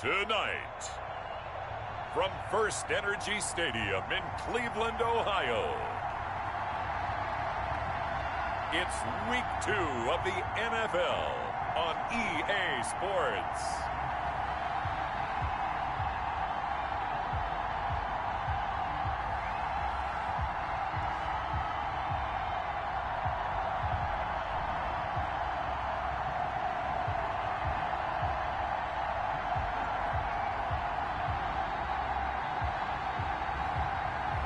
Tonight, from First Energy Stadium in Cleveland, Ohio, it's Week 2 of the NFL on EA Sports.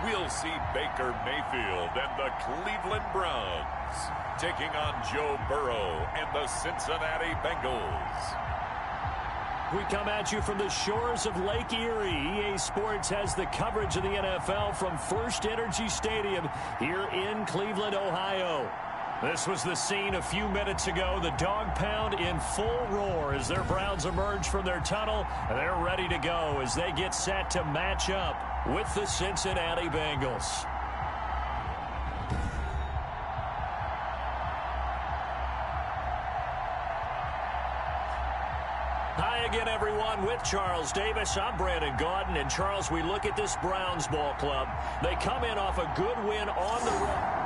We'll see Baker Mayfield and the Cleveland Browns taking on Joe Burrow and the Cincinnati Bengals. We come at you from the shores of Lake Erie. EA Sports has the coverage of the NFL from First Energy Stadium here in Cleveland, Ohio. This was the scene a few minutes ago. The dog pound in full roar as their Browns emerge from their tunnel. They're ready to go as they get set to match up with the Cincinnati Bengals. Hi again, everyone. With Charles Davis, I'm Brandon Gaudin. And Charles, we look at this Browns ball club. They come in off a good win on the road.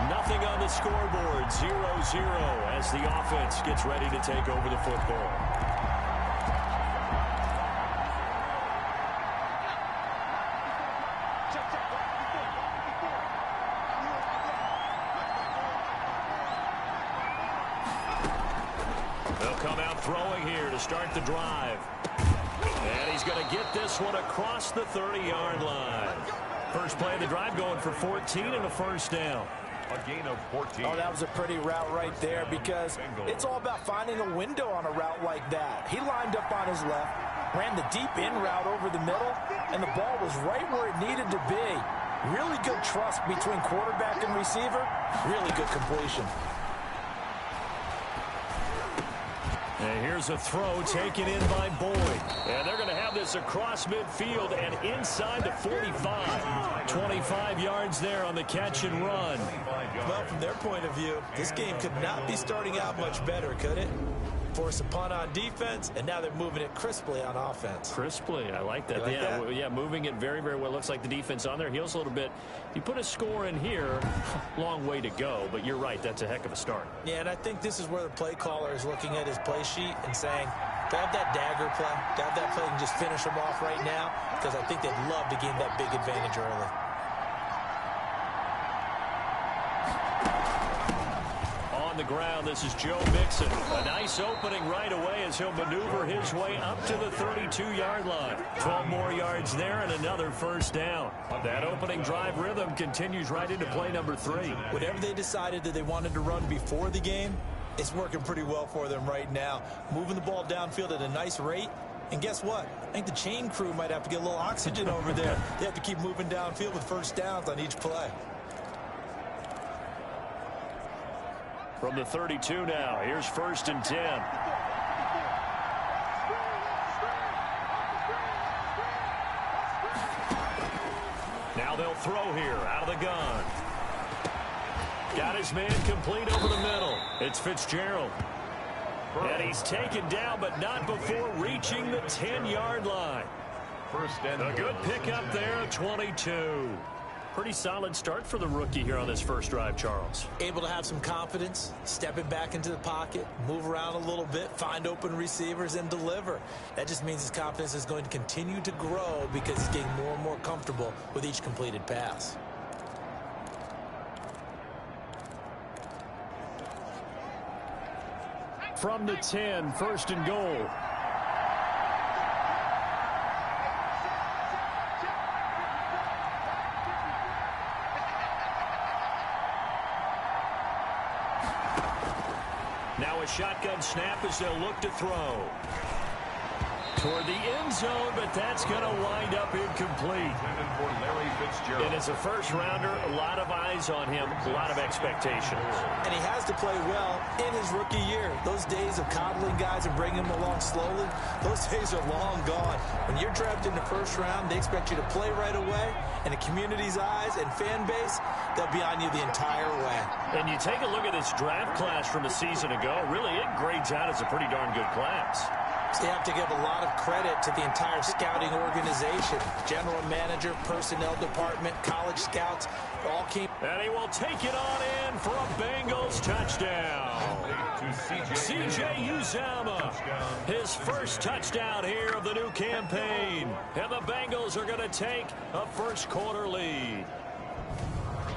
Nothing on the scoreboard, 0-0 as the offense gets ready to take over the football. They'll come out throwing here to start the drive. And he's going to get this one across the 30-yard line. First play of the drive going for 14 and a first down. A gain of 14. Oh, that was a pretty route right there because it's all about finding a window on a route like that. He lined up on his left, ran the deep in route over the middle, and the ball was right where it needed to be. Really good trust between quarterback and receiver. Really good completion. And here's a throw taken in by Boyd. And they're going to have this across midfield and inside the 45. 25 yards there on the catch and run. Well, from their point of view, this game could not be starting out much better, could it? Force a punt on defense, and now they're moving it crisply on offense. Crisply, I like that. Like that? Yeah, moving it very, very well. Looks like the defense on their heels a little bit. You put a score in here, long way to go, but you're right, that's a heck of a start. Yeah, and I think this is where the play caller is looking at his play sheet and saying, to have that dagger play, to have that play and just finish them off right now, because I think they'd love to gain that big advantage early. On the ground, this is Joe Mixon. A nice opening right away as he'll maneuver his way up to the 32-yard line. 12 more yards there and another first down. That opening drive rhythm continues right into play number 3. Whatever they decided that they wanted to run before the game, it's working pretty well for them right now. Moving the ball downfield at a nice rate. And guess what? I think the chain crew might have to get a little oxygen over there. They have to keep moving downfield with first downs on each play. From the 32 now, here's 1st and 10. Now they'll throw here out of the gun. Got his man complete over the middle. It's Fitzgerald. And he's taken down, but not before reaching the 10-yard line. A good pickup there, 22. Pretty solid start for the rookie here on this first drive, Charles. Able to have some confidence, stepping back into the pocket, move around a little bit, find open receivers, and deliver. That just means his confidence is going to continue to grow because he's getting more and more comfortable with each completed pass. From the 10, 1st and goal. Now a shotgun snap as they'll look to throw. toward the end zone, but that's going to wind up incomplete. And as a first-rounder, a lot of eyes on him, a lot of expectations. And he has to play well in his rookie year. Those days of coddling guys and bringing them along slowly, those days are long gone. When you're drafted in the first round, they expect you to play right away. And the community's eyes and fan base, they'll be on you the entire way. And you take a look at this draft class from a season ago, really it grades out as a pretty darn good class. So you have to give a lot of credit to the entire scouting organization. General manager, personnel department, college scouts, all came. And he will take it on in for a Bengals touchdown. C.J. Uzomah, his first touchdown here of the new campaign. And the Bengals are going to take a first-quarter lead.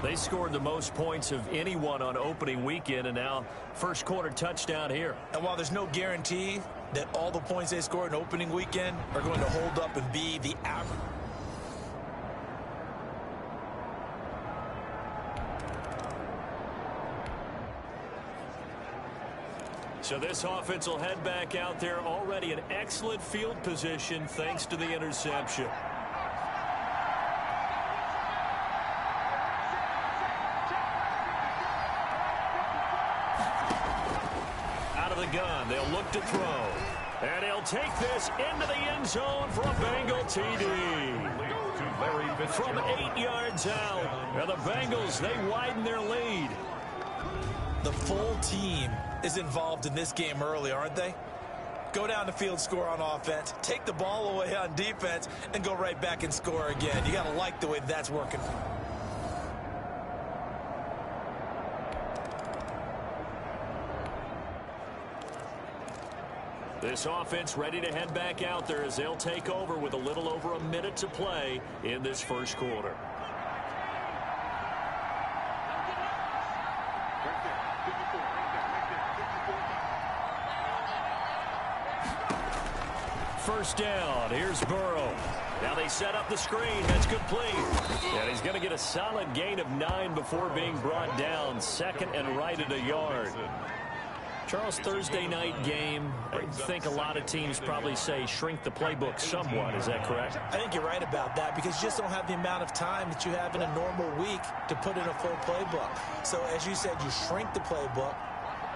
They scored the most points of anyone on opening weekend, and now first-quarter touchdown here. And while there's no guarantee that all the points they scored in opening weekend are going to hold up and be the average. So this offense will head back out there, already in excellent field position thanks to the interception. Out of the gun, they'll look to throw. And he'll take this into the end zone for a Bengal TD. From 8 yards out. And the Bengals, they widen their lead. The full team is involved in this game early, aren't they? Go down the field, score on offense, take the ball away on defense, and go right back and score again. You got to like the way that's working. This offense ready to head back out there as they'll take over with a little over a minute to play in this first quarter. First down. Here's Burrow. Now they set up the screen. That's complete. And he's going to get a solid gain of 9 before being brought down. Second and right at a yard. Charles, Thursday night game, I think a lot of teams probably say shrink the playbook somewhat. Is that correct? I think you're right about that because you just don't have the amount of time that you have in a normal week to put in a full playbook. So as you said, you shrink the playbook,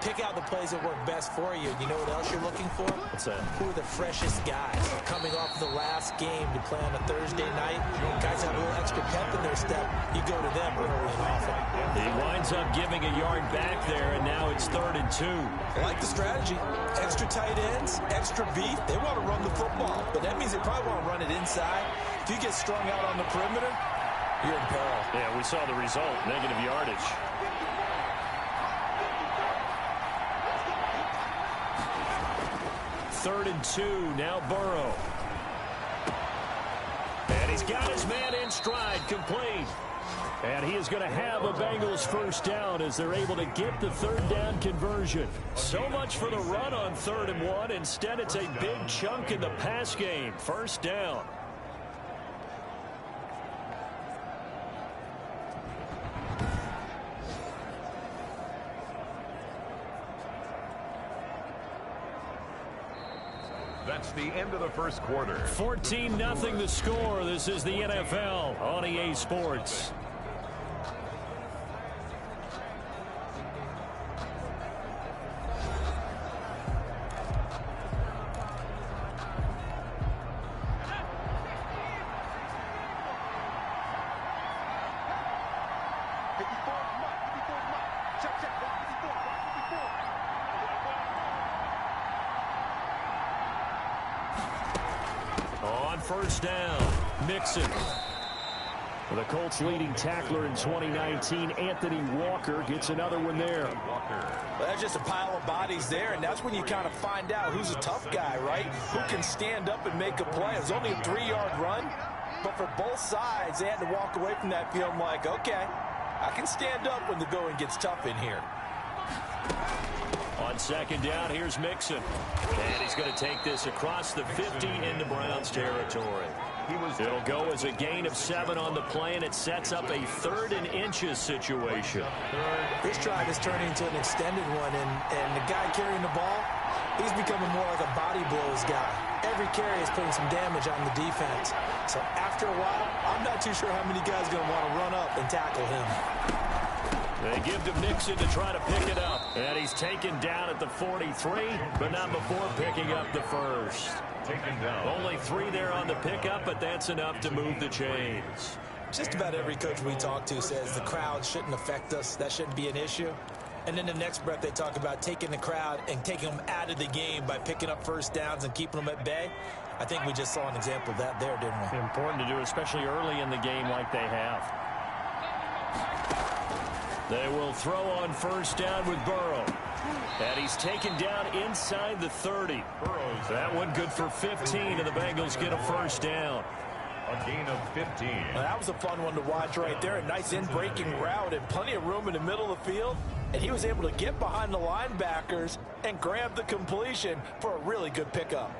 pick out the plays that work best for you. You know what else you're looking for? What's that? Who are the freshest guys coming off the last game to play on a Thursday night? Guys have a little extra pep in their step. You go to them early and often. He winds up giving a yard back there, and now it's 3rd and 2. I like the strategy. Extra tight ends, extra beef. They want to run the football, but that means they probably want to run it inside. If you get strung out on the perimeter, you're in peril. Yeah, we saw the result, negative yardage. Third and 2, now Burrow. And he's got his man in stride, complete. And he is going to have a Bengals first down as they're able to get the third down conversion. So much for the run on 3rd and 1. Instead, it's a big chunk in the pass game. First down. That's the end of the first quarter. 14-0 the score. This is the NFL on EA Sports. First down, Mixon. The Colts leading tackler in 2019, Anthony Walker, gets another one there. Well, that's just a pile of bodies there, and that's when you kind of find out who's a tough guy, right? Who can stand up and make a play. It was only a 3-yard run, but for both sides, they had to walk away from that feeling like, okay, I can stand up when the going gets tough in here. On second down, here's Mixon. And he's going to take this across the 50 into Browns territory. It'll go as a gain of 7 on the play, and it sets up a 3rd and inches situation. This drive is turning into an extended one, and the guy carrying the ball, He's becoming more like a body blows guy. Every carry is putting some damage on the defense. So after a while, I'm not too sure how many guys are going to want to run up and tackle him. They give to Mixon to try to pick it up. And he's taken down at the 43, but not before picking up the first. Only 3 there on the pickup, but that's enough to move the chains. Just about every coach we talk to says the crowd shouldn't affect us. That shouldn't be an issue. And in the next breath, they talk about taking the crowd and taking them out of the game by picking up first downs and keeping them at bay. I think we just saw an example of that there, didn't we? Important to do, especially early in the game like they have. They will throw on first down with Burrow. And he's taken down inside the 30. That one good for 15, and the Bengals get a first down. A gain of 15. That was a fun one to watch right there. A nice in-breaking route and plenty of room in the middle of the field. And he was able to get behind the linebackers and grab the completion for a really good pickup.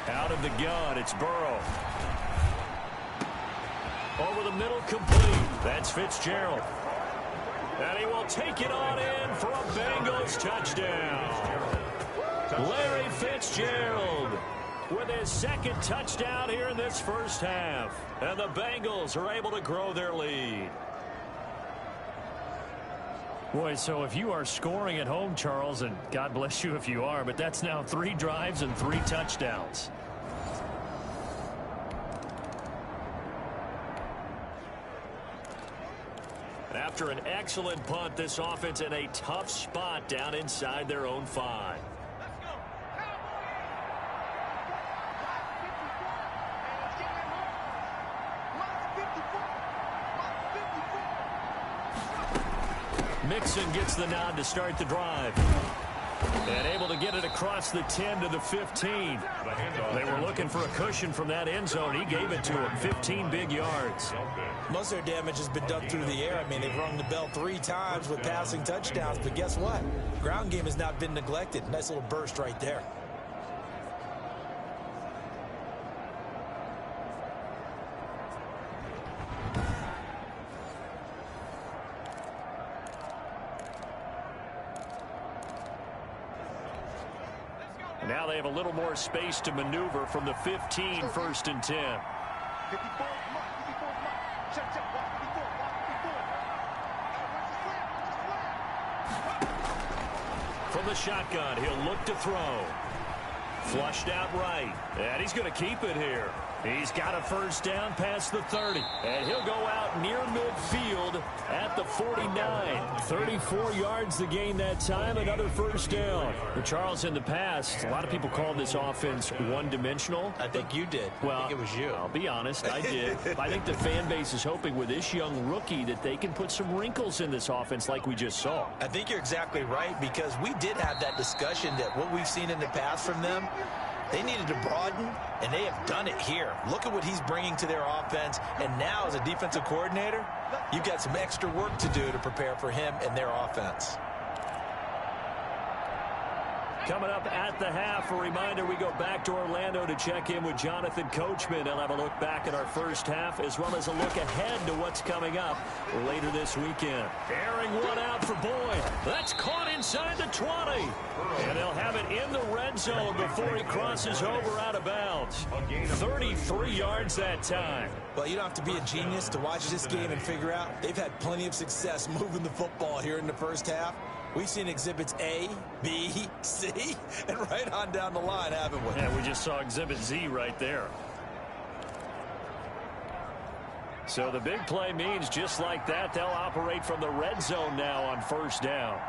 Out of the gun, it's Burrow. Over the middle, complete. That's Fitzgerald. And he will take it on in for a Bengals touchdown. Larry Fitzgerald with his second touchdown here in this first half. And the Bengals are able to grow their lead. Boy, so if you are scoring at home, Charles, and God bless you if you are, but that's now 3 drives and 3 touchdowns. After an excellent punt, this offense in a tough spot down inside their own 5. Mixon gets the nod to start the drive. And able to get it across the 10 to the 15. They were looking for a cushion from that end zone. He gave it to him. 15 big yards. Most of their damage has been done through the air. I mean, they've rung the bell 3 times with passing touchdowns. But guess what? Ground game has not been neglected. Nice little burst right there. Now they have a little more space to maneuver from the 15, first and 10. From the shotgun, he'll look to throw. Flushed out right. And he's going to keep it here. He's got a first down past the 30. And he'll go out near midfield at the 49. 34 yards the gain that time. Another first down. But Charles, in the past, a lot of people called this offense one-dimensional. I think you did. Well, I think it was you. I'll be honest, I did. I think the fan base is hoping with this young rookie that they can put some wrinkles in this offense like we just saw. I think you're exactly right, because we did have that discussion that what we've seen in the past from them, they needed to broaden, and they have done it here. Look at what he's bringing to their offense, and now as a defensive coordinator, you've got some extra work to do to prepare for him and their offense. Coming up at the half, a reminder, we go back to Orlando to check in with Jonathan Coachman. He'll have a look back at our first half, as well as a look ahead to what's coming up later this weekend. Airing one out for Boyd. That's caught inside the 20. And they'll have it in the red zone before he crosses over out of bounds. 33 yards that time. Well, you don't have to be a genius to watch this game and figure out they've had plenty of success moving the football here in the first half. We've seen exhibits A, B, C, and right on down the line, haven't we? Yeah, we just saw exhibit Z right there. So the big play means just like that, they'll operate from the red zone now on first down.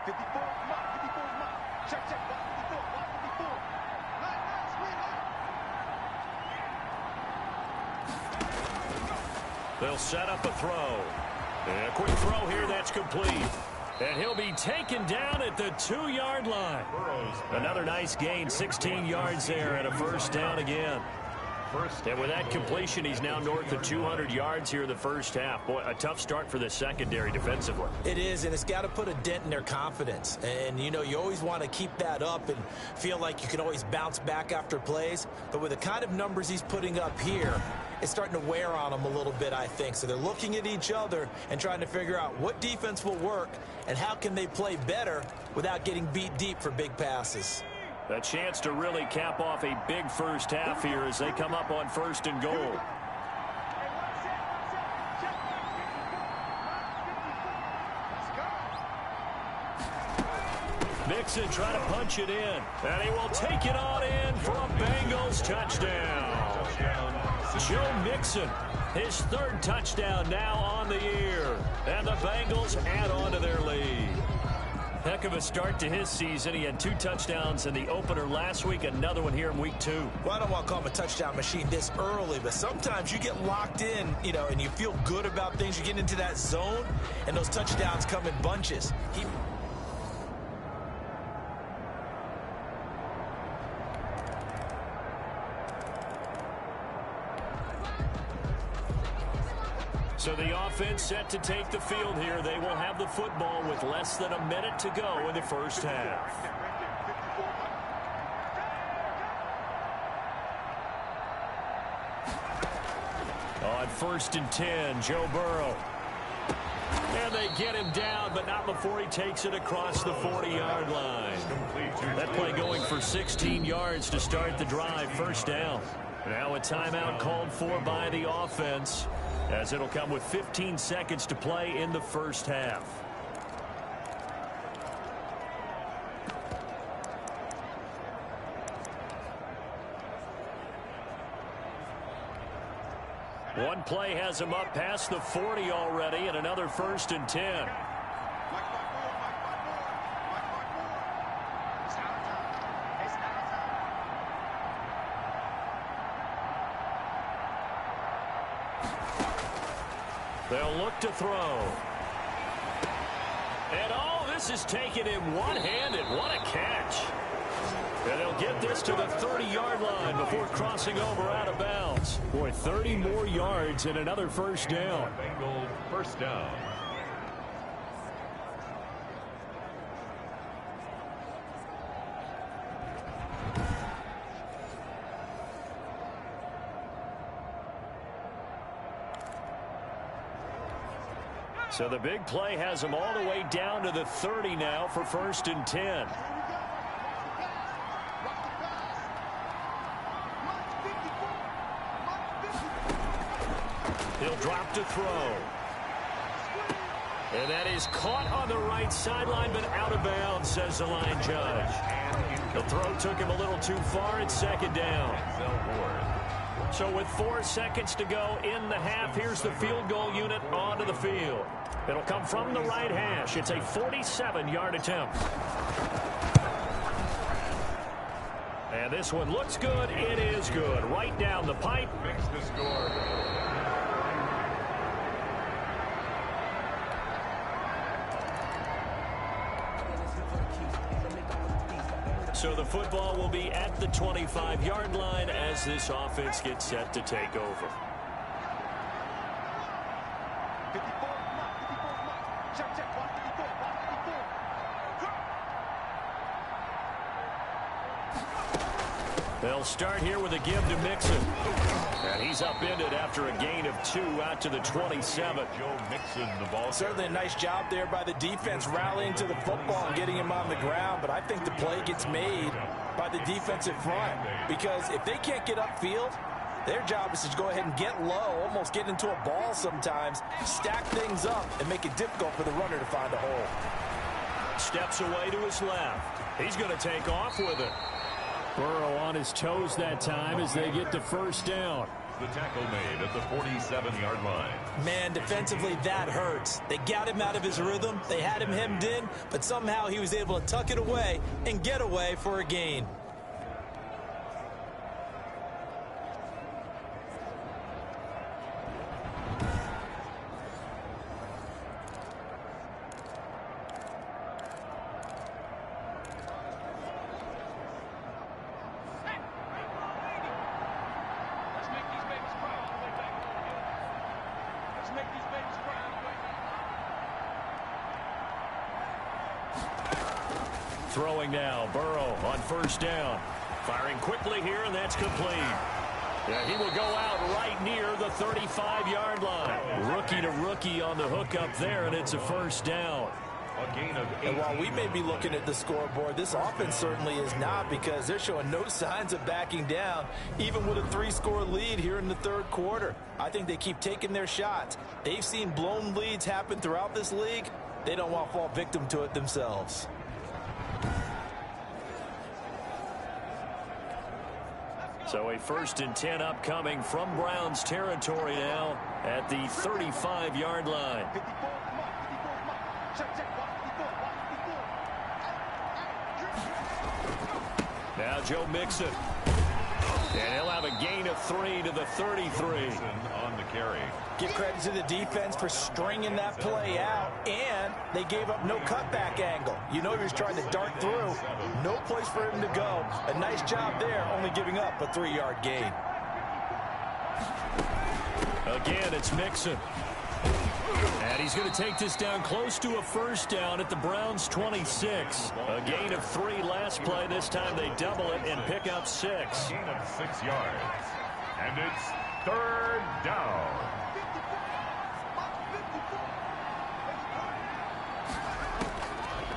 They'll set up a throw. And a quick throw here, that's complete. And he'll be taken down at the 2-yard line. Another nice gain, 16 yards there, and a first down again. And with that completion, he's now north of 200 yards here in the first half. Boy, a tough start for the secondary defensively. It is, and it's got to put a dent in their confidence. And, you know, you always want to keep that up and feel like you can always bounce back after plays. But with the kind of numbers he's putting up here, it's starting to wear on them a little bit, I think. So they're looking at each other and trying to figure out what defense will work and how can they play better without getting beat deep for big passes. A chance to really cap off a big first half here as they come up on 1st and goal. Mixon trying to punch it in. And he will take it on in for a Bengals touchdown. Joe Mixon, his 3rd touchdown now on the year. And the Bengals add on to their lead. Heck of a start to his season. He had 2 touchdowns in the opener last week, another one here in week 2. Well, I don't want to call him a touchdown machine this early, but sometimes you get locked in, you know, and you feel good about things. You get into that zone, and those touchdowns come in bunches. So the offense set to take the field here. They will have the football with less than a minute to go in the first half. On 1st and 10, Joe Burrow. And they get him down, but not before he takes it across the 40-yard line. That play going for 16 yards to start the drive, 1st down. Now a timeout called for by the offense, as it'll come with 15 seconds to play in the first half. One play has him up past the 40 already, and another 1st and 10. They'll look to throw. And this is taking him one-handed. What a catch. And they'll get this to the 30-yard line before crossing over out of bounds. Boy, 30 more yards and another 1st down. Bengals 1st down. So the big play has them all the way down to the 30 now for 1st and 10. He'll drop to throw. And that is caught on the right sideline, but out of bounds, says the line judge. The throw took him a little too far. It's 2nd down. So with 4 seconds to go in the half, here's the field goal unit onto the field. It'll come from the right hash. It's a 47-yard attempt. And this one looks good. It is good. Right down the pipe. Makes the score. So the football will be at the 25-yard line as this offense gets set to take over. They'll start here with a give to Mixon. And he's upended after a gain of 2 out to the 27. Joe Mixon, the ball. Certainly a nice job there by the defense rallying to the football and getting him on the ground. But I think the play gets made by the defensive front. Because if they can't get upfield, their job is to go ahead and get low, almost get into a ball sometimes, stack things up, and make it difficult for the runner to find a hole. Steps away to his left. He's going to take off with it. Burrow on his toes that time as they get the 1st down. The tackle made at the 47-yard line. Man, defensively, that hurts. They got him out of his rhythm. They had him hemmed in, but somehow he was able to tuck it away and get away for a gain. throwing now. Burrow on first down. Firing quickly here, and that's complete. Yeah, he will go out right near the 35-yard line. Rookie to rookie on the hookup there, and it's a first down. And while we may be looking at the scoreboard, this offense certainly is not, because they're showing no signs of backing down, even with a 3-score lead here in the third quarter. I think they keep taking their shots. They've seen blown leads happen throughout this league. They don't want to fall victim to it themselves. So a 1st and 10 upcoming from Browns territory now at the 35-yard line. Now Joe Mixon. And he'll have a gain of 3 to the 33. On the carry. Give credit to the defense for stringing that play out, and they gave up no cutback angle. You know he was trying to dart through. No place for him to go. A nice job there, only giving up a 3-yard gain. Again, it's Mixon. And he's going to take this down close to a first down at the Browns' 26. A gain of 3 last play. This time they double it and pick up 6. Gain of 6 yards. And it's 3rd down.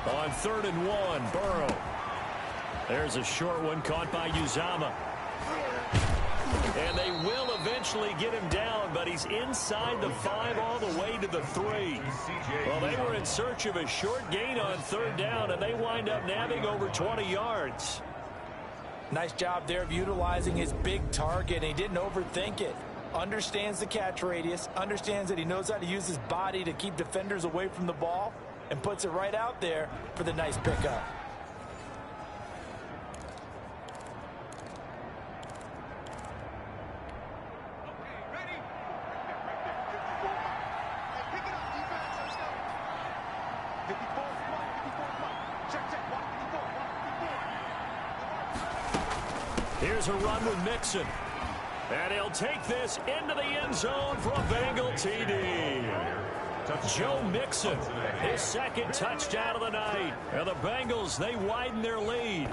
On 3rd and 1, Burrow. There's a short one caught by Uzama. And they will eventually get him down, but he's inside the 5 all the way to the 3. Well, they were in search of a short gain on 3rd down, and they wind up nabbing over 20 yards. Nice job there of utilizing his big target. He didn't overthink it. Understands the catch radius, understands that he knows how to use his body to keep defenders away from the ball, and puts it right out there for the nice pickup. Here's a run with Mixon. And he'll take this into the end zone for a Bengal TD. Joe Mixon, his 2nd touchdown of the night. And the Bengals, they widen their lead.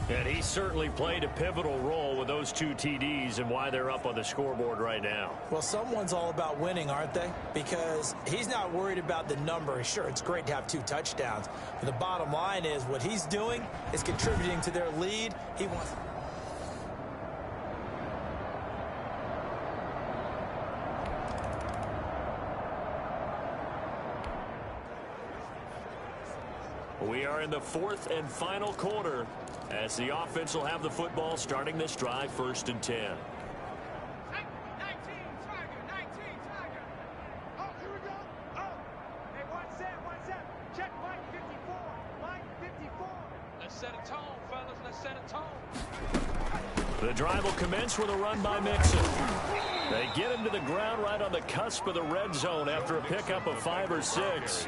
And he certainly played a pivotal role with those 2 TDs and why they're up on the scoreboard right now. Well, someone's all about winning, aren't they? Because he's not worried about the number. Sure, it's great to have 2 touchdowns. But the bottom line is what he's doing is contributing to their lead. He wants... We are in the 4th and final quarter as the offense will have the football starting this drive, 1st and 10. 19 Tiger. Oh, here we go. Oh, hey, one set. Check line 54. Line 54. Let's set a tone, fellas. Let's set a tone. The drive will commence with a run by Mixon. They get him to the ground right on the cusp of the red zone after a pickup of 5 or 6.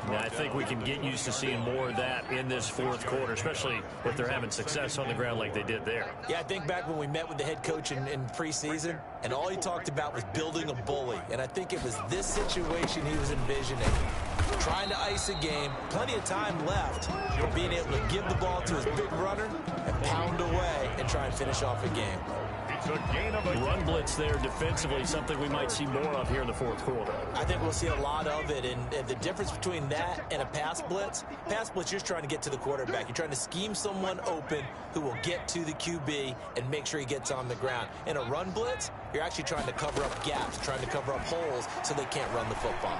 And I think we can get used to seeing more of that in this 4th quarter, especially if they're having success on the ground like they did there. Yeah, I think back when we met with the head coach in preseason, and all he talked about was building a bully. And I think it was this situation he was envisioning. Trying to ice a game, plenty of time left, but being able to give the ball to his big runner and pound away and try and finish off a game. It's a gain of a run blitz there defensively, something we might see more of here in the 4th quarter. I think we'll see a lot of it, and the difference between that and a pass blitz, you're just trying to get to the quarterback. You're trying to scheme someone open who will get to the QB and make sure he gets on the ground. In a run blitz, you're actually trying to cover up gaps, trying to cover up holes so they can't run the football.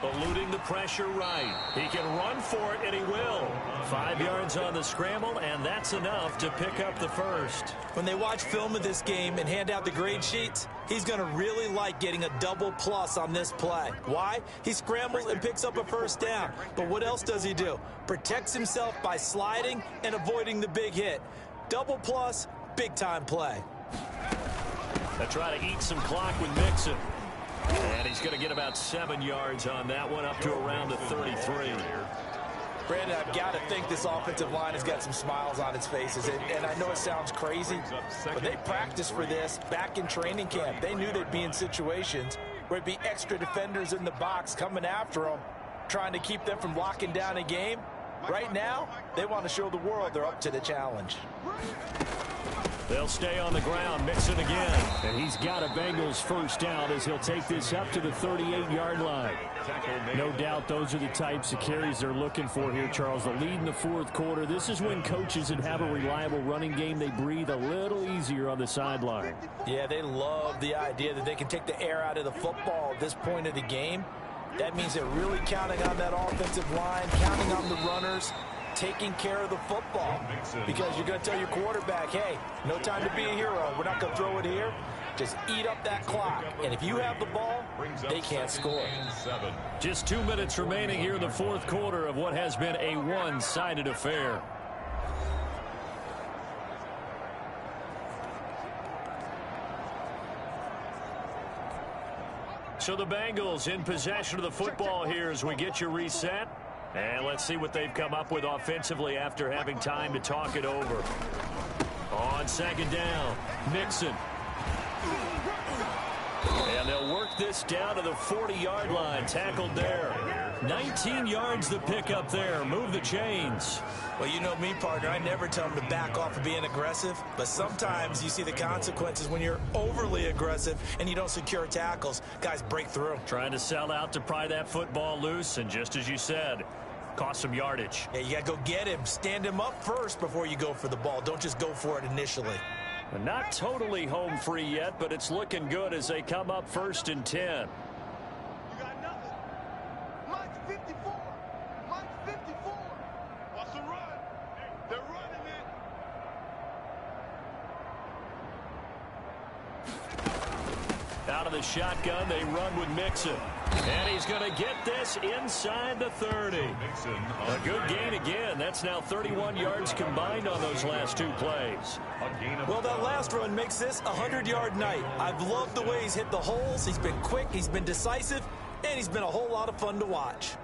Eluding the pressure right. He can run for it, and he will. 5 yards on the scramble, and that's enough to pick up the 1st. When they watch film of this game and hand out the grade sheets, he's going to really like getting a double plus on this play. Why? He scrambles and picks up a 1st down. But what else does he do? Protects himself by sliding and avoiding the big hit. Double plus, big-time play. They try to eat some clock with Mixon. And he's going to get about 7 yards on that one, up to around the 33. Brandon, I've got to think this offensive line has got some smiles on its faces. And I know it sounds crazy, but they practiced for this back in training camp. They knew they'd be in situations where it'd be extra defenders in the box coming after them. trying to keep them from locking down a game. Right now, they want to show the world they're up to the challenge. They'll stay on the ground, Mixon again. And he's got a Bengals first down as he'll take this up to the 38-yard line. No doubt those are the types of carries they're looking for here, Charles. The lead in the fourth quarter. This is when coaches that have a reliable running game, they breathe a little easier on the sideline. Yeah, they love the idea that they can take the air out of the football at this point of the game. That means they're really counting on that offensive line, counting on the runners, taking care of the football. Because you're going to tell your quarterback, hey, no time to be a hero. We're not going to throw it here. Just eat up that clock. And if you have the ball, they can't score. Just 2 minutes remaining here in the fourth quarter of what has been a one-sided affair. So the Bengals in possession of the football here as we get you reset. And let's see what they've come up with offensively after having time to talk it over. On second down, Mixon. And they'll work this down to the 40-yard line, tackled there. 19 yards the pickup there. Move the chains. Well, you know me, partner. I never tell them to back off of being aggressive. But sometimes you see the consequences when you're overly aggressive and you don't secure tackles. Guys break through. Trying to sell out to pry that football loose. And just as you said, cost some yardage. Yeah, you got to go get him. Stand him up first before you go for the ball. Don't just go for it initially. Not totally home free yet, but it's looking good as they come up 1st and 10. You got nothing. Mike's 54. Mike's 54. What's the run? They're running it. Out of the shotgun, they run with Mixon. And he's going to get this inside the 30. A good gain again. That's now 31 yards combined on those last 2 plays. Well, that last run makes this a 100-yard night. I've loved the way he's hit the holes. He's been quick, he's been decisive, and he's been a whole lot of fun to watch.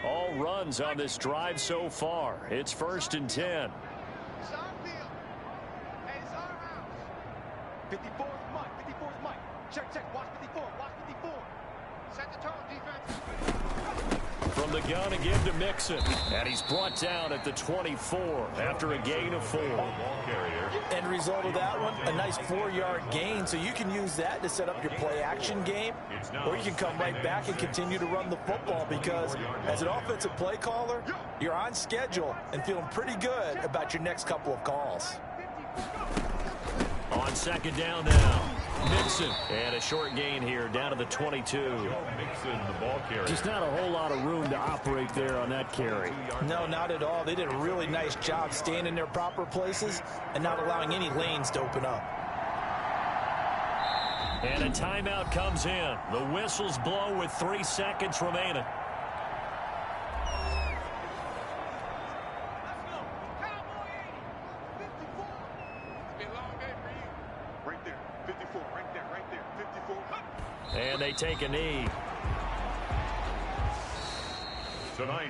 All runs on this drive so far. It's 1st and 10. It's our field. Hey, it's our house. 54 is Mike. 54 is Mike. Check. Watch 54. Watch 54. Set the tone, defense. From the gun again to Mixon. And he's brought down at the 24 after a gain of 4. End result of that one, a nice 4-yard gain, so you can use that to set up your play-action game, or you can come right back and continue to run the football because as an offensive play caller, you're on schedule and feeling pretty good about your next couple of calls. On second down now, Mixon. And a short gain here down to the 22. Just not a whole lot of room to operate there on that carry. No, not at all. They did a really nice job staying in their proper places and not allowing any lanes to open up. And a timeout comes in. The whistles blow with 3 seconds remaining. And they take a knee.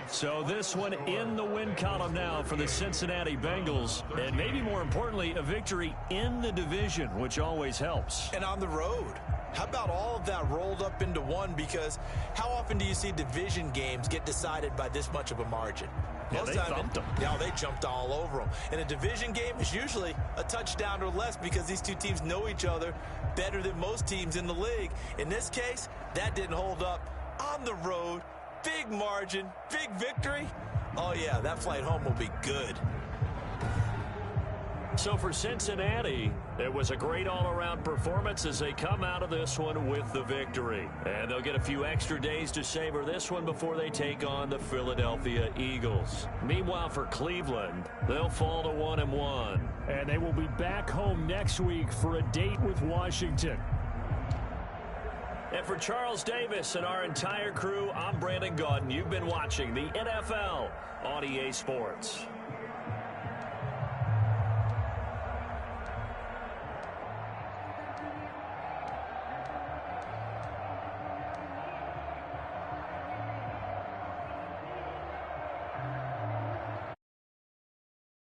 So this one in the win column now for the Cincinnati Bengals. And maybe more importantly, a victory in the division, which always helps. And on the road. How about all of that rolled up into one? Because how often do you see division games get decided by this much of a margin? Yeah, they thumped them. Yeah, they jumped all over them. And a division game is usually a touchdown or less because these two teams know each other better than most teams in the league. In this case, that didn't hold up. On the road, big margin, big victory. Oh, yeah, that flight home will be good. So for Cincinnati, it was a great all-around performance as they come out of this one with the victory. And they'll get a few extra days to savor this one before they take on the Philadelphia Eagles. Meanwhile, for Cleveland, they'll fall to 1-1. And they will be back home next week for a date with Washington. And for Charles Davis and our entire crew, I'm Brandon Gaudin. You've been watching the NFL on EA Sports.